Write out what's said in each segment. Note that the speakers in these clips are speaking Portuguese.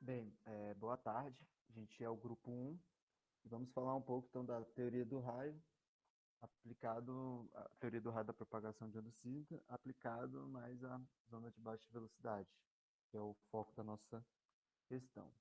Bem, boa tarde. A gente é o grupo um e vamos falar um pouco então da teoria do raio aplicado, a teoria do raio da propagação de onda sísmica aplicado mais à zona de baixa velocidade, que é o foco da nossa questão.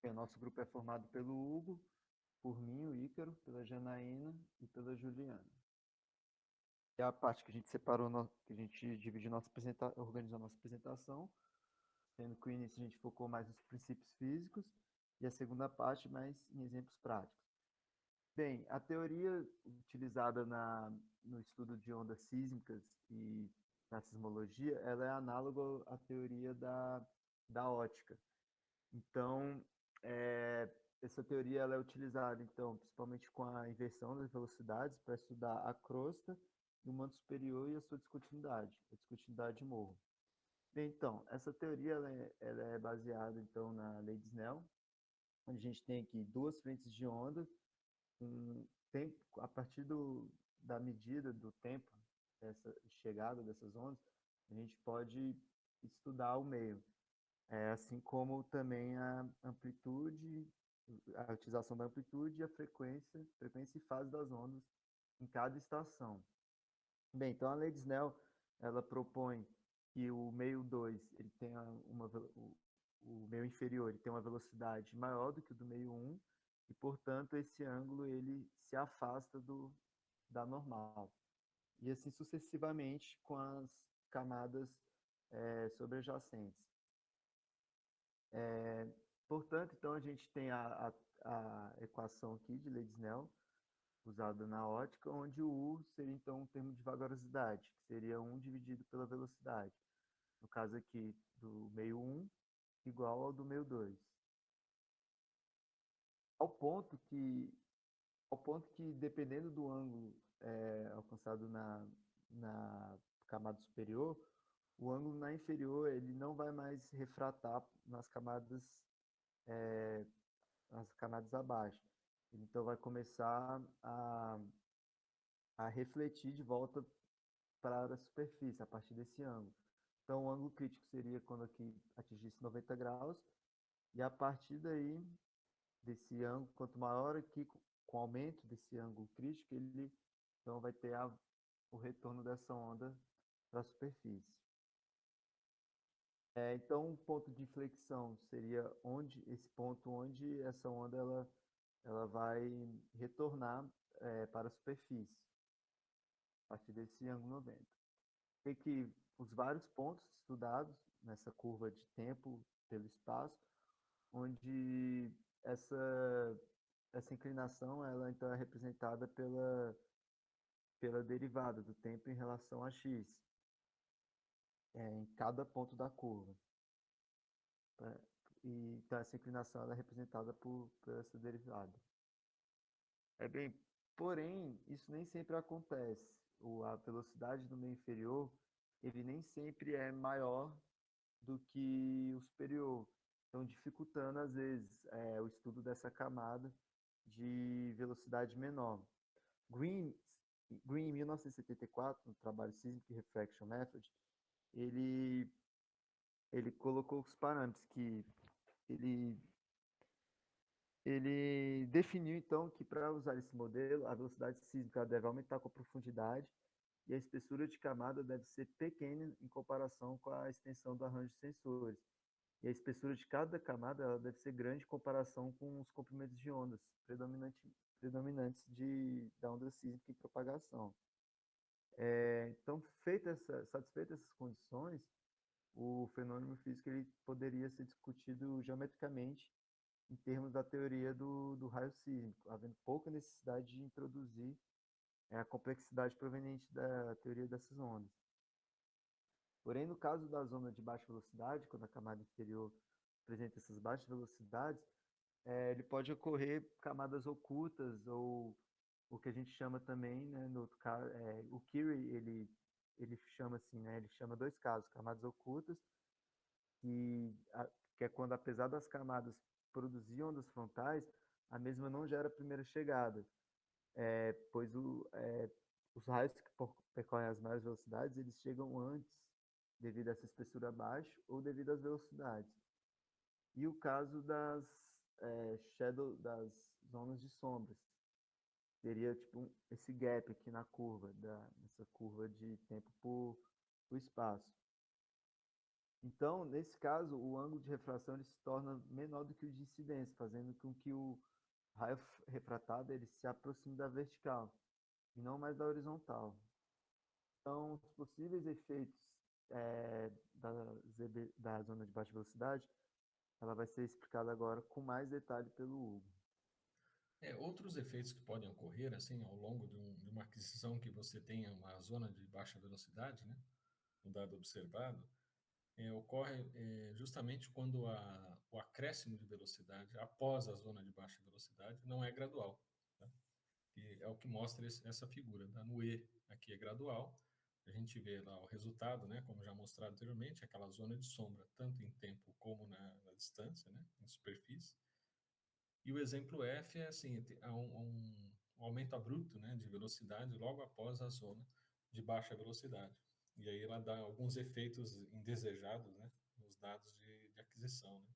Bem, o nosso grupo é formado pelo Hugo, por mim, o Ícaro, pela Janaína e pela Juliana. E a parte que a gente separou, que a gente dividiu organizou a nossa apresentação, sendo que o início a gente focou mais nos princípios físicos e a segunda parte mais em exemplos práticos. Bem, a teoria utilizada no estudo de ondas sísmicas e na sismologia, ela é análoga à teoria da ótica. Então, é, essa teoria ela é utilizada, então, principalmente com a inversão das velocidades para estudar a crosta do manto superior e a sua descontinuidade, a descontinuidade de morro. Bem, então, essa teoria ela é baseada, então, na lei de Snell, onde a gente tem aqui duas frentes de onda, um tempo, a partir da medida do tempo dessa chegada dessas ondas, a gente pode estudar o meio, assim como também a amplitude, a utilização da amplitude e a frequência e fase das ondas em cada estação. Bem, então a lei de Snell, ela propõe que o meio 2 ele tenha o meio inferior ele tem uma velocidade maior do que o do meio um e, portanto, esse ângulo ele se afasta da normal. E assim sucessivamente com as camadas sobrejacentes. Portanto, então a gente tem a equação aqui de lei de Snell, usada na ótica, onde o U seria então um termo de vagarosidade, que seria 1 dividido pela velocidade. No caso aqui do meio um igual ao do meio 2. Ao ponto que, ao ponto que dependendo do ângulo alcançado na camada superior, o ângulo na inferior ele não vai mais refratar é, nas camadas abaixo. Ele, então vai começar a refletir de volta para a superfície a partir desse ângulo. Então, o ângulo crítico seria quando aqui atingisse 90 graus, e a partir daí, desse ângulo, quanto maior aqui, com o aumento desse ângulo crítico, ele então vai ter o retorno dessa onda para a superfície. Então, um ponto de inflexão seria esse ponto onde essa onda ela vai retornar para a superfície, a partir desse ângulo 90. Tem que os vários pontos estudados nessa curva de tempo pelo espaço, onde essa inclinação ela então é representada pela derivada do tempo em relação a x, em cada ponto da curva. Né? E, então, essa inclinação ela é representada por essa derivada. Bem, porém, isso nem sempre acontece. A velocidade do meio inferior, ele nem sempre é maior do que o superior. Então, dificultando, às vezes, o estudo dessa camada de velocidade menor. Green, Green em 1974, no trabalho Seismic Refraction Method, ele, ele colocou os parâmetros que ele, ele definiu, então, que para usar esse modelo, a velocidade sísmica deve aumentar com a profundidade e a espessura de camada deve ser pequena em comparação com a extensão do arranjo de sensores. E a espessura de cada camada ela deve ser grande em comparação com os comprimentos de ondas predominantes da onda sísmica em propagação. Então, satisfeitas essas condições, o fenômeno físico ele poderia ser discutido geometricamente em termos da teoria do raio sísmico, havendo pouca necessidade de introduzir a complexidade proveniente da teoria dessas ondas. Porém, no caso da zona de baixa velocidade, quando a camada inferior apresenta essas baixas velocidades, ele pode ocorrer camadas ocultas ou o que a gente chama também, né, no outro caso, o Curie, ele chama assim, né, ele chama dois casos, camadas ocultas, que, que é quando, apesar das camadas produzir ondas frontais, a mesma não gera a primeira chegada, pois os raios que percorrem as maiores velocidades, eles chegam antes, devido a essa espessura baixa ou devido às velocidades. E o caso das zonas de sombras. Teria tipo esse gap aqui na curva, nessa curva de tempo por espaço. Então, nesse caso, o ângulo de refração ele se torna menor do que o de incidência, fazendo com que o raio refratado ele se aproxime da vertical e não mais da horizontal. Então, os possíveis efeitos da zona de baixa velocidade, ela vai ser explicada agora com mais detalhe pelo Hugo. Outros efeitos que podem ocorrer, assim, ao longo de uma aquisição que você tenha uma zona de baixa velocidade, né, um dado observado, ocorre justamente quando o acréscimo de velocidade após a zona de baixa velocidade não é gradual. Tá? E é o que mostra essa figura. Tá? No E, aqui é gradual, a gente vê lá o resultado, né, como já mostrado anteriormente, aquela zona de sombra, tanto em tempo como na distância, né, em superfície. E o exemplo F é assim, há um aumento abrupto, né, de velocidade logo após a zona de baixa velocidade. E aí ela dá alguns efeitos indesejados, né, nos dados de aquisição. Né?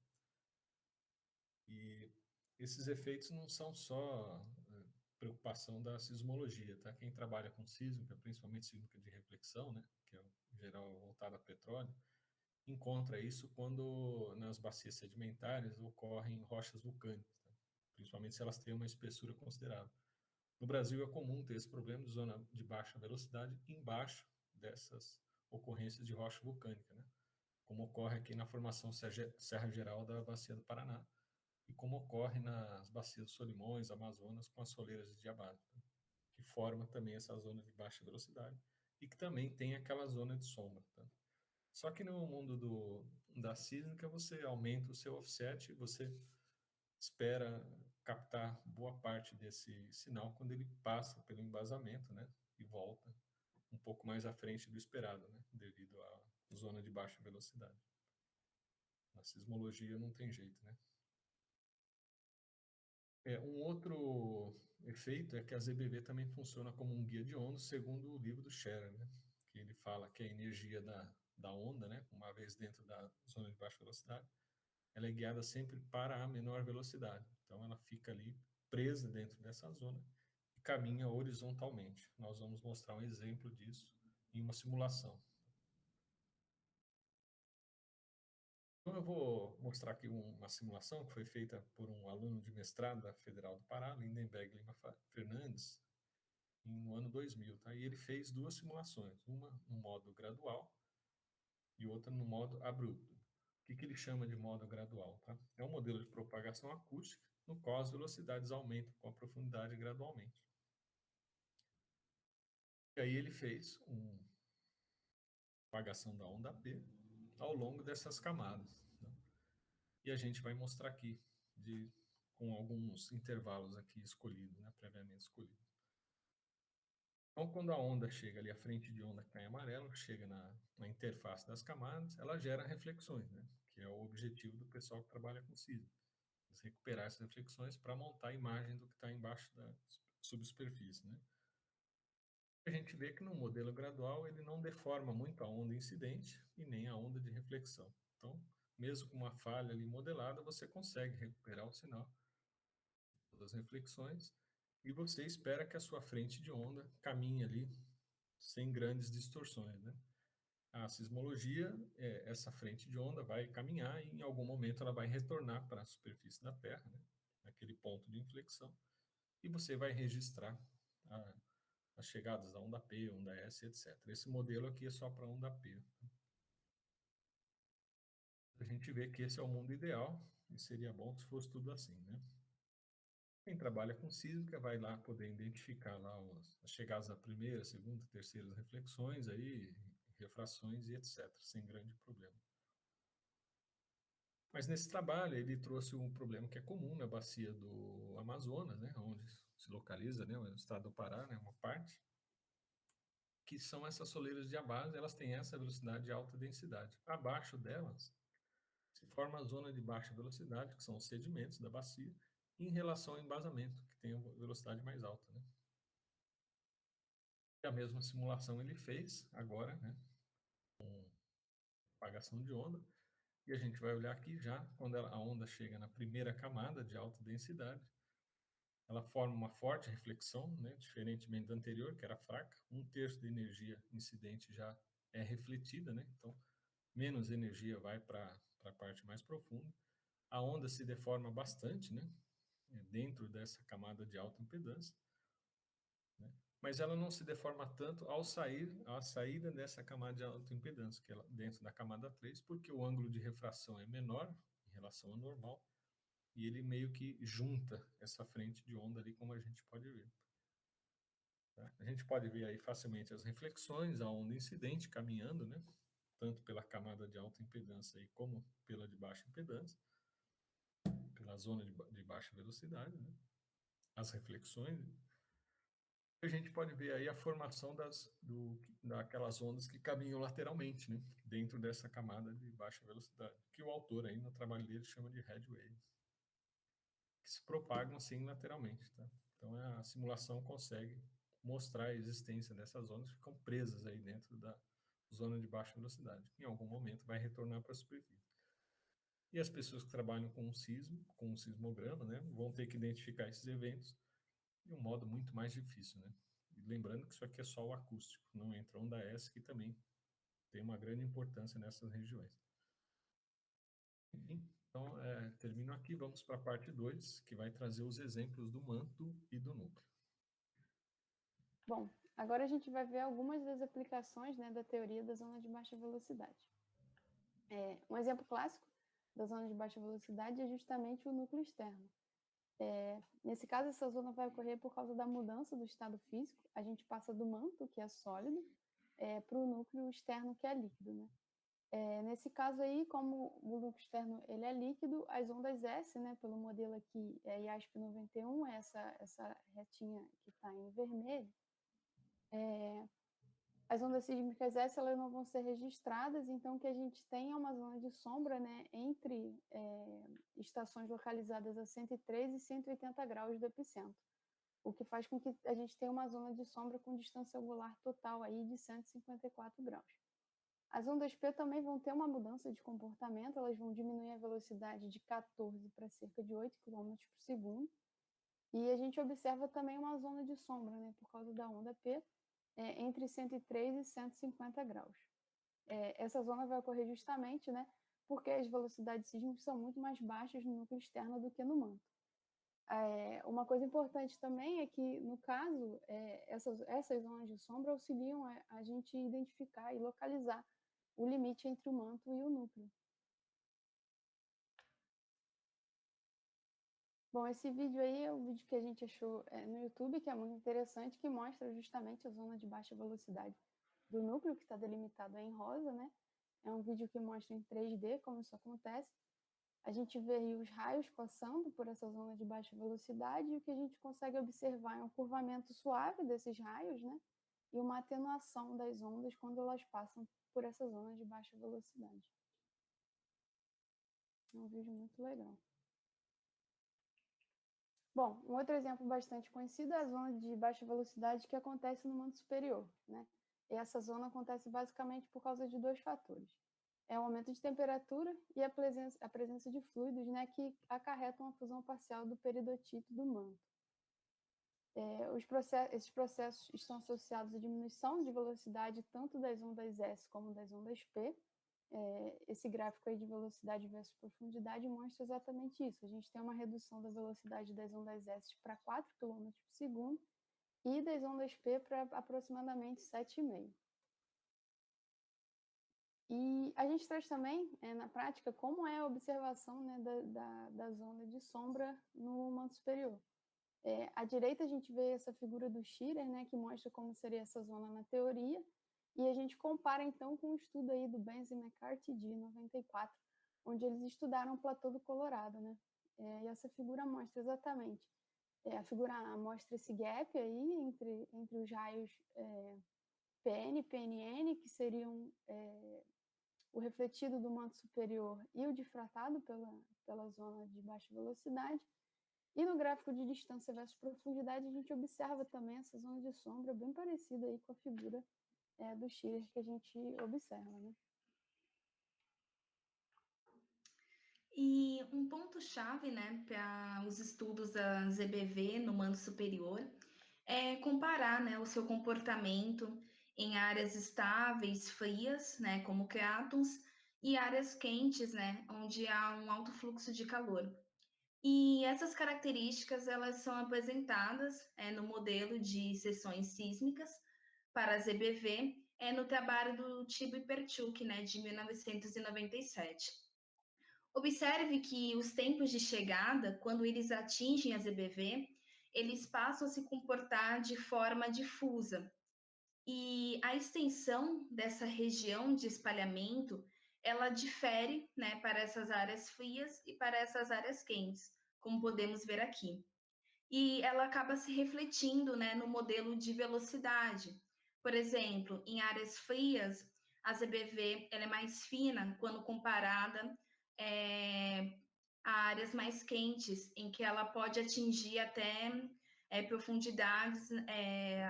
E esses efeitos não são só preocupação da sismologia, tá? Quem trabalha com sísmica, principalmente sísmica de reflexão, né, que é em geral voltada a petróleo, encontra isso quando nas bacias sedimentares ocorrem rochas vulcânicas, tá? Principalmente se elas têm uma espessura considerável. No Brasil é comum ter esse problema de zona de baixa velocidade embaixo dessas ocorrências de rocha vulcânica, né? Como ocorre aqui na formação Serra Geral da Bacia do Paraná e como ocorre nas bacias do Solimões, Amazonas, com as soleiras de Diabás, né? Que forma também essa zona de baixa velocidade e que também tem aquela zona de sombra. Tá? Só que no mundo da sísmica, você aumenta o seu offset, você espera captar boa parte desse sinal quando ele passa pelo embasamento, né? E volta um pouco mais à frente do esperado, né? Devido à zona de baixa velocidade. Na sismologia não tem jeito, né? Um outro efeito é que a ZBV também funciona como um guia de ondas, segundo o livro do Scherer, né? Que ele fala que a energia da onda, né? Uma vez dentro da zona de baixa velocidade, ela é guiada sempre para a menor velocidade. Então ela fica ali presa dentro dessa zona e caminha horizontalmente. Nós vamos mostrar um exemplo disso em uma simulação. Então eu vou mostrar aqui uma simulação que foi feita por um aluno de mestrado da Federal do Pará, Lindenberg Lima Fernandes, no ano 2000. Tá? E ele fez duas simulações, uma no modo gradual e outra no modo abrupto. O que ele chama de modo gradual? Tá? É um modelo de propagação acústica no qual as velocidades aumentam com a profundidade gradualmente. E aí ele fez uma propagação da onda P ao longo dessas camadas. Né? E a gente vai mostrar aqui com alguns intervalos aqui escolhidos, né, previamente escolhidos. Então, quando a onda chega ali, a frente de onda que está em amarelo, chega na interface das camadas, ela gera reflexões, né? Que é o objetivo do pessoal que trabalha com sismo. Recuperar essas reflexões para montar a imagem do que está embaixo da subsuperfície, né? A gente vê que no modelo gradual ele não deforma muito a onda incidente e nem a onda de reflexão. Então, mesmo com uma falha ali modelada, você consegue recuperar o sinal das reflexões e você espera que a sua frente de onda caminhe ali sem grandes distorções, né? A sismologia, essa frente de onda vai caminhar e em algum momento ela vai retornar para a superfície da Terra, né? Naquele ponto de inflexão, e você vai registrar as chegadas da onda P, onda S, etc. Esse modelo aqui é só para onda P. A gente vê que esse é o mundo ideal e seria bom se fosse tudo assim, né? Quem trabalha com sísmica vai lá poder identificar lá as chegadas da primeira, segunda, terceira reflexões, aí, refrações e etc., sem grande problema. Mas nesse trabalho ele trouxe um problema que é comum na bacia do Amazonas, né, onde se localiza, né, o estado do Pará, né, uma parte, que são essas soleiras de abase, elas têm essa velocidade de alta densidade. Abaixo delas se forma a zona de baixa velocidade, que são os sedimentos da bacia, em relação ao embasamento, que tem a velocidade mais alta, né? E a mesma simulação ele fez agora, né, com propagação de onda, E a gente vai olhar aqui já, quando a onda chega na primeira camada de alta densidade, ela forma uma forte reflexão, né, diferentemente da anterior, que era fraca. 1/3 da energia incidente já é refletida, né? Então, menos energia vai para a parte mais profunda. A onda se deforma bastante, né, dentro dessa camada de alta impedância, né? Mas ela não se deforma tanto à saída dessa camada de alta impedância, que é dentro da camada 3, porque o ângulo de refração é menor em relação ao normal, e ele meio que junta essa frente de onda ali, como a gente pode ver. Tá? A gente pode ver aí facilmente as reflexões, a onda incidente caminhando, né, tanto pela camada de alta impedância aí, como pela de baixa impedância, pela zona de baixa velocidade, né, as reflexões. A gente pode ver aí a formação daquelas ondas que caminham lateralmente, né, dentro dessa camada de baixa velocidade, que o autor aí no trabalho dele chama de head waves, que se propagam assim lateralmente, tá? Então a simulação consegue mostrar a existência dessas ondas que ficam presas aí dentro da zona de baixa velocidade. Em algum momento vai retornar para a superfície. E as pessoas que trabalham com com um sismograma, né, vão ter que identificar esses eventos de um modo muito mais difícil, né? E lembrando que isso aqui é só o acústico, não entra onda S, que também tem uma grande importância nessas regiões. Enfim, então, termino aqui, vamos para a parte 2, que vai trazer os exemplos do manto e do núcleo. Bom, agora a gente vai ver algumas das aplicações, né, da teoria da zona de baixa velocidade. Um exemplo clássico da zona de baixa velocidade é justamente o núcleo externo. Nesse caso, essa zona vai ocorrer por causa da mudança do estado físico. A gente passa do manto, que é sólido, para o núcleo externo, que é líquido, né? Nesse caso aí, como o núcleo externo ele é líquido, as ondas S, né, pelo modelo aqui, é IASP 91, essa retinha que está em vermelho, as ondas sísmicas S elas não vão ser registradas, então o que a gente tem é uma zona de sombra, né, entre estações localizadas a 103 e 180 graus do epicentro, o que faz com que a gente tenha uma zona de sombra com distância angular total aí de 154 graus. As ondas P também vão ter uma mudança de comportamento, elas vão diminuir a velocidade de 14 para cerca de 8 km por segundo, e a gente observa também uma zona de sombra, né, por causa da onda P, entre 103 e 150 graus. Essa zona vai ocorrer justamente, né, porque as velocidades sísmicas são muito mais baixas no núcleo externo do que no manto. Uma coisa importante também é que, no caso, essas zonas de sombra auxiliam a gente identificar e localizar o limite entre o manto e o núcleo. Bom, esse vídeo aí é o vídeo que a gente achou no YouTube, que é muito interessante, que mostra justamente a zona de baixa velocidade do núcleo, que está delimitado em rosa, né? É um vídeo que mostra em 3D como isso acontece. A gente vê aí os raios passando por essa zona de baixa velocidade, e o que a gente consegue observar é um curvamento suave desses raios, né? E uma atenuação das ondas quando elas passam por essa zona de baixa velocidade. É um vídeo muito legal. Bom, um outro exemplo bastante conhecido é a zona de baixa velocidade que acontece no manto superior, né? E essa zona acontece basicamente por causa de dois fatores. É o aumento de temperatura e a presença de fluidos, né, que acarretam a fusão parcial do peridotito do manto. Esses processos estão associados à diminuição de velocidade tanto das ondas S como das ondas P. Esse gráfico aí de velocidade versus profundidade mostra exatamente isso. A gente tem uma redução da velocidade das ondas S para 4 km por segundo e das ondas P para aproximadamente 7,5. E a gente traz também, na prática, como é a observação, né, da zona de sombra no manto superior. À direita a gente vê essa figura do Schirer, né, que mostra como seria essa zona na teoria, e a gente compara então com o estudo aí do Benz e McCarthy de 94, onde eles estudaram o platô do Colorado, né? E essa figura mostra exatamente, a figura A mostra esse gap aí entre os raios PN e PNN, que seriam o refletido do manto superior e o difratado pela zona de baixa velocidade. E no gráfico de distância versus profundidade, a gente observa também essa zona de sombra bem parecida aí com a figura do Schirer que a gente observa, né? E um ponto-chave, né, para os estudos da ZBV no mando superior é comparar, né, o seu comportamento em áreas estáveis, frias, né, como cratons, e áreas quentes, né, onde há um alto fluxo de calor. E essas características elas são apresentadas no modelo de seções sísmicas para a ZBV no trabalho do Tibo e Perchuk, né, de 1997. Observe que os tempos de chegada, quando eles atingem a ZBV, eles passam a se comportar de forma difusa. E a extensão dessa região de espalhamento, ela difere, né, para essas áreas frias e para essas áreas quentes, como podemos ver aqui. E ela acaba se refletindo, né, no modelo de velocidade. Por exemplo, em áreas frias, a ZBV ela é mais fina quando comparada a áreas mais quentes, em que ela pode atingir até profundidades,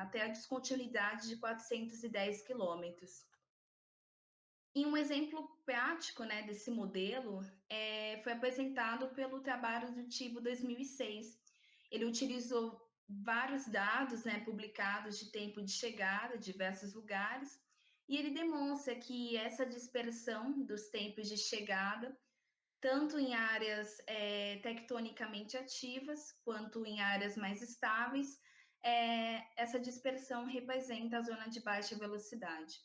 até a descontinuidade de 410 quilômetros. E um exemplo prático, né, desse modelo foi apresentado pelo trabalho do Tibo 2006. Ele utilizou vários dados, né, publicados de tempo de chegada em diversos lugares, e ele demonstra que essa dispersão dos tempos de chegada, tanto em áreas tectonicamente ativas, quanto em áreas mais estáveis, essa dispersão representa a zona de baixa velocidade.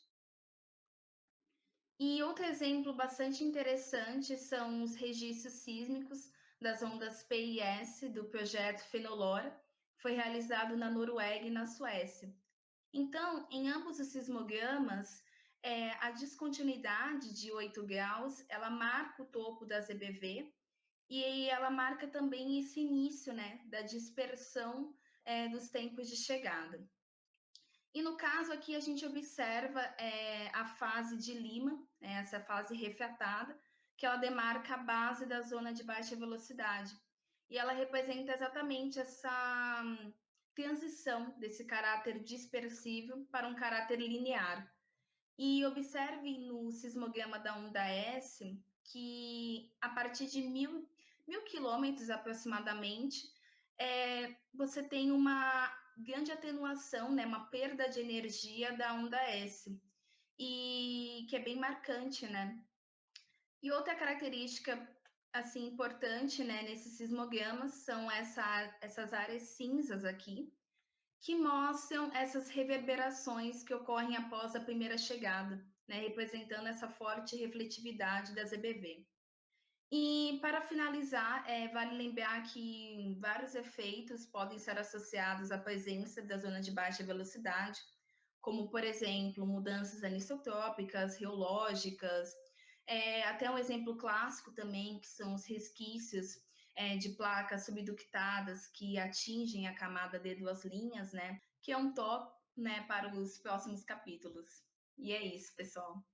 E outro exemplo bastante interessante são os registros sísmicos das ondas P e S do projeto Fenolora, foi realizado na Noruega e na Suécia. Então, em ambos os sismogramas, a descontinuidade de 8 graus, ela marca o topo da ZBV e ela marca também esse início, né, da dispersão dos tempos de chegada. E no caso aqui a gente observa a fase de Lima, essa fase refratada, que ela demarca a base da zona de baixa velocidade. E ela representa exatamente essa transição desse caráter dispersível para um caráter linear. E observe no sismograma da onda S que a partir de mil quilômetros aproximadamente, você tem uma grande atenuação, né, uma perda de energia da onda S, e que é bem marcante, né? E outra característica assim importante, né, nesses sismogramas são essas áreas cinzas aqui, que mostram essas reverberações que ocorrem após a primeira chegada, né, representando essa forte refletividade da ZBV. E para finalizar, vale lembrar que vários efeitos podem ser associados à presença da zona de baixa velocidade, como, por exemplo, mudanças anisotrópicas, geológicas, até um exemplo clássico também, que são os resquícios de placas subductadas que atingem a camada de duas linhas, né? Que é um tópico, né, para os próximos capítulos. E é isso, pessoal.